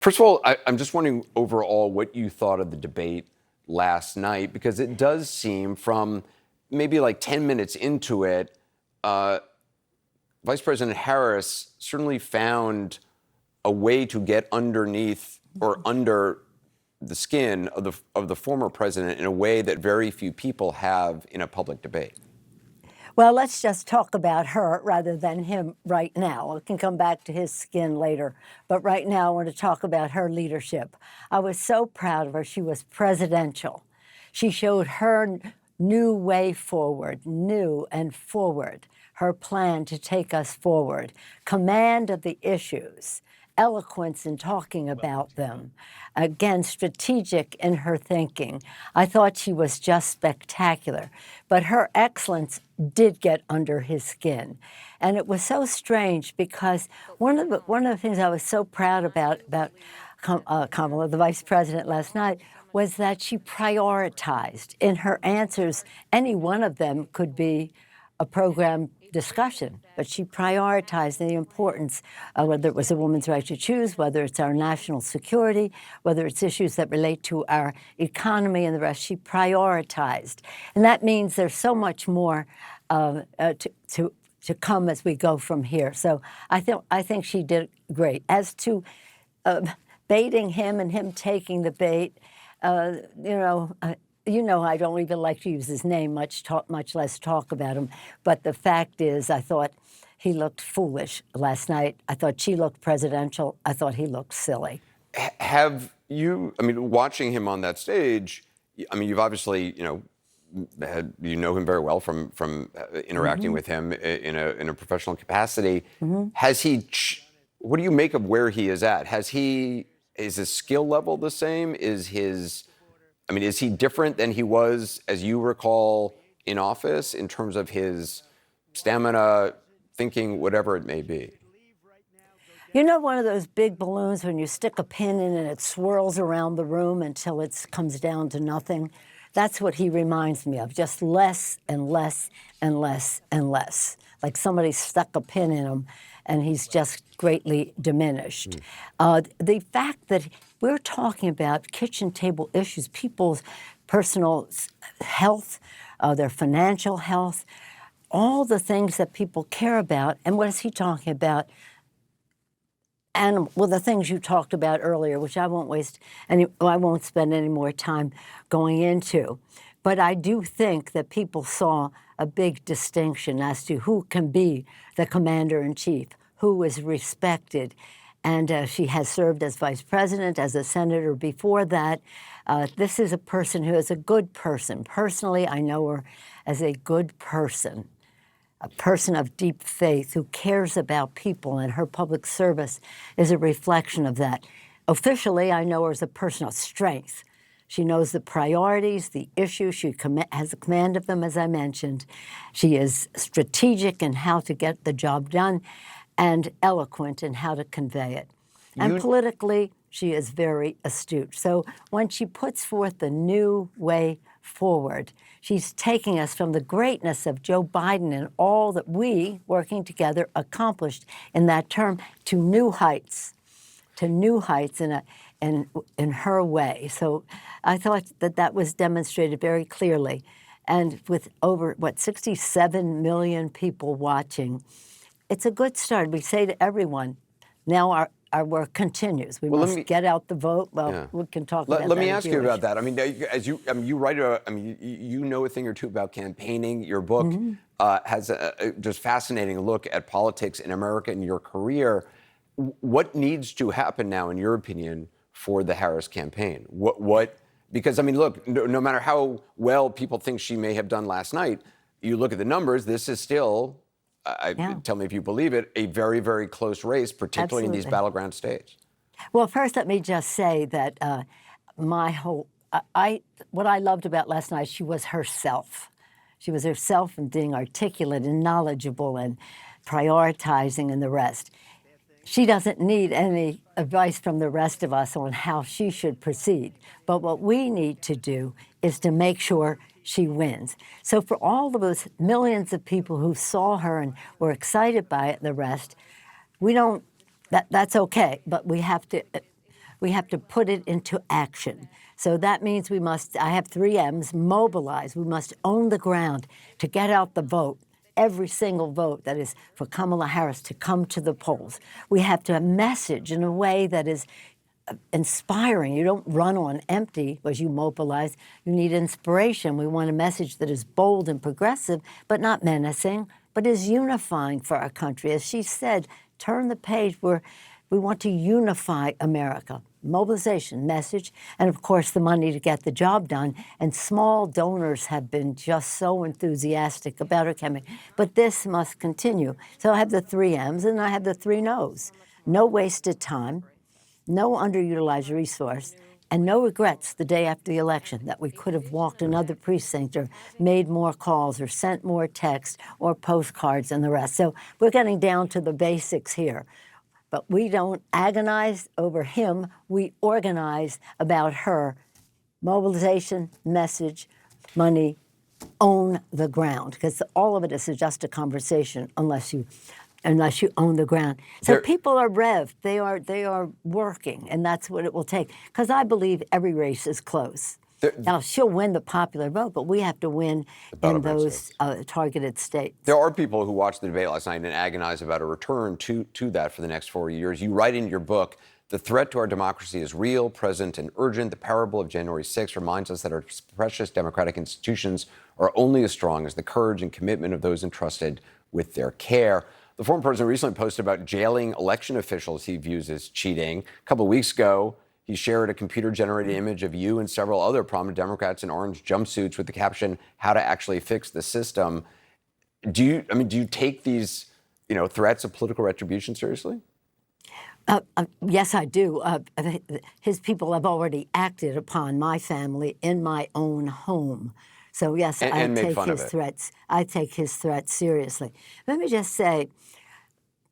First of all, I'm just wondering overall what you thought of the debate last night, because it does seem from maybe like 10 minutes into it, Vice President Harris certainly found a way to get underneath or under the skin of the former president in a way that very few people have in a public debate. Well, let's just talk about her rather than him right now. We can come back to his skin later. But right now, I want to talk about her leadership. I was so proud of her. She was presidential. She showed her new way forward, new and forward, her plan to take us forward, command of the issues, eloquence in talking about them, again, strategic in her thinking. I thought she was just spectacular, but her excellence did get under his skin. And it was so strange because one of the things I was so proud about Kamala, the vice president last night, was that she prioritized in her answers. Any one of them could be a program discussion, but she prioritized the importance, whether it was a woman's right to choose, whether it's our national security, whether it's issues that relate to our economy and the rest. She prioritized, and that means there's so much more to come as we go from here. So I think she did great. As to baiting him and him taking the bait, you know, I don't even like to use his name, much less talk about him. But the fact is, I thought he looked foolish last night. I thought she looked presidential. I thought he looked silly. Have you, I mean, watching him on that stage, I mean, you've obviously, you know him very well from interacting with him in a professional capacity. Has he, what do you make of where he is at? Is his skill level the same? Is he different than he was, as you recall, in office in terms of his stamina, thinking, whatever it may be? You know, one of those big balloons when you stick a pin in and it swirls around the room until it comes down to nothing? That's what he reminds me of, just less and less and less and less. Like somebody stuck a pin in him and he's just greatly diminished. The fact that we're talking about kitchen table issues, people's personal health, their financial health, all the things that people care about. And what is he talking about? And well, the things you talked about earlier, which I won't spend any more time going into. But I do think that people saw a big distinction as to who can be the commander-in-chief, who is respected. And she has served as vice president, as a senator before that. This is a person who is a good person. Personally, I know her as a good person, a person of deep faith who cares about people, and her public service is a reflection of that. Officially, I know her as a person of strength. She knows the priorities, the issues. She has a command of them, as I mentioned. She is strategic in how to get the job done and eloquent in how to convey it. And politically, she is very astute. So when she puts forth the new way forward, she's taking us from the greatness of Joe Biden and all that we, working together, accomplished in that term to new heights in her way. So I thought that was demonstrated very clearly. And with over, 67 million people watching, it's a good start. We say to everyone, now our work continues. We must get out the vote. Well, we can talk about that. Let me ask you about that. I mean, as you write, you know a thing or two about campaigning. Your book has a just fascinating look at politics in America in your career. What needs to happen now, in your opinion, for the Harris campaign? Because, I mean, look, no matter how well people think she may have done last night, you look at the numbers, this is still, tell me if you believe it, a very, very close race, particularly in these battleground states. Well, first, let me just say that what I loved about last night, she was herself. She was herself and being articulate and knowledgeable and prioritizing and the rest. She doesn't need any advice from the rest of us on how she should proceed. But what we need to do is to make sure she wins. So for all of those millions of people who saw her and were excited by it and the rest, that's okay. But we have to we have to put it into action. So that means I have 3 M's, mobilize. We must own the ground to get out the vote. Every single vote that is for Kamala Harris to come to the polls. We have to message in a way that is inspiring. You don't run on empty as you mobilize. You need inspiration. We want a message that is bold and progressive, but not menacing, but is unifying for our country. As she said, turn the page where we want to unify America. Mobilization, message, and of course the money to get the job done. And small donors have been just so enthusiastic about her campaign. But this must continue. So I have the 3 M's and I have the 3 no's. No wasted time, no underutilized resource, and no regrets the day after the election that we could have walked another precinct or made more calls or sent more texts or postcards and the rest. So we're getting down to the basics here. But we don't agonize over him. We organize about her. Mobilization, message, money, own the ground. Because all of it is just a conversation unless you own the ground. So people are revved. They are working, and that's what it will take. Because I believe every race is close. Now, she'll win the popular vote, but we have to win in those targeted states. There are people who watched the debate last night and agonize about a return to that for the next 4 years. You write in your book, the threat to our democracy is real, present, and urgent. The parable of January 6th reminds us that our precious democratic institutions are only as strong as the courage and commitment of those entrusted with their care. The former president recently posted about jailing election officials he views as cheating. A couple of weeks ago, he shared a computer-generated image of you and several other prominent Democrats in orange jumpsuits with the caption, "How to actually fix the system." Do you take these, threats of political retribution seriously? Yes, I do. His people have already acted upon my family in my own home. So yes, I take his threats. I take his threats seriously. Let me just say,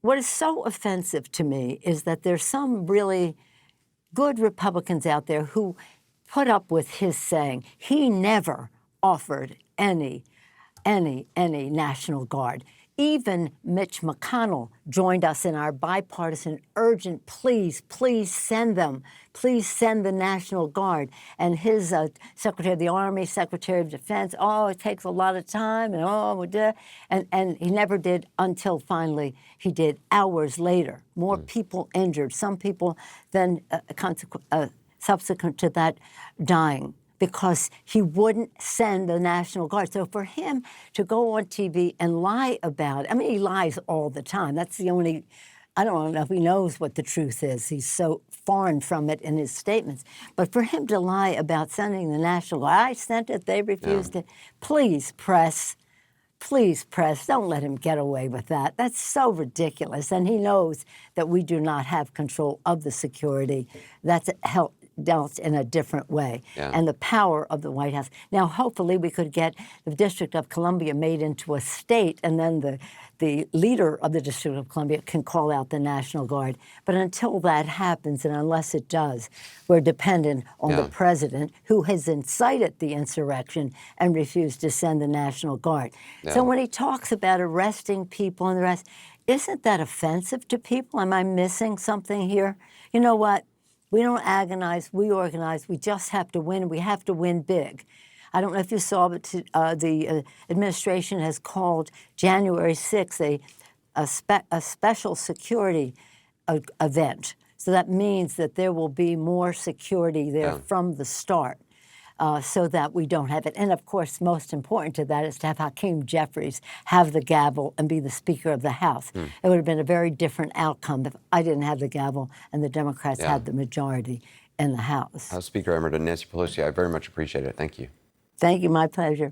what is so offensive to me is that there's some really good Republicans out there who put up with his saying he never offered any National Guard. Even Mitch McConnell joined us in our bipartisan urgent please send them. Please send the National Guard. And his Secretary of the Army, Secretary of Defense, it takes a lot of time, and he never did until finally he did hours later. More people injured, some people then subsequent to that dying, because he wouldn't send the National Guard. So for him to go on TV and lie about it, he lies all the time. That's the only, I don't know if he knows what the truth is. He's so foreign from it in his statements. But for him to lie about sending the National Guard, I sent it, they refused it. Please, press, don't let him get away with that. That's so ridiculous. And he knows that we do not have control of the security. That's dealt in a different way, and the power of the White House. Now, hopefully, we could get the District of Columbia made into a state, and then the leader of the District of Columbia can call out the National Guard. But until that happens, and unless it does, we're dependent on the president, who has incited the insurrection and refused to send the National Guard. So when he talks about arresting people and the rest, isn't that offensive to people? Am I missing something here? You know what? We don't agonize, we organize. We just have to win. We have to win big. I don't know if you saw, but the administration has called January 6th a special security event. So that means that there will be more security there from the start, so that we don't have it. And of course, most important to that is to have Hakeem Jeffries have the gavel and be the Speaker of the House. It would have been a very different outcome if I didn't have the gavel and the Democrats had the majority in the House. House Speaker Emeritus Nancy Pelosi, I very much appreciate it. Thank you. Thank you. My pleasure.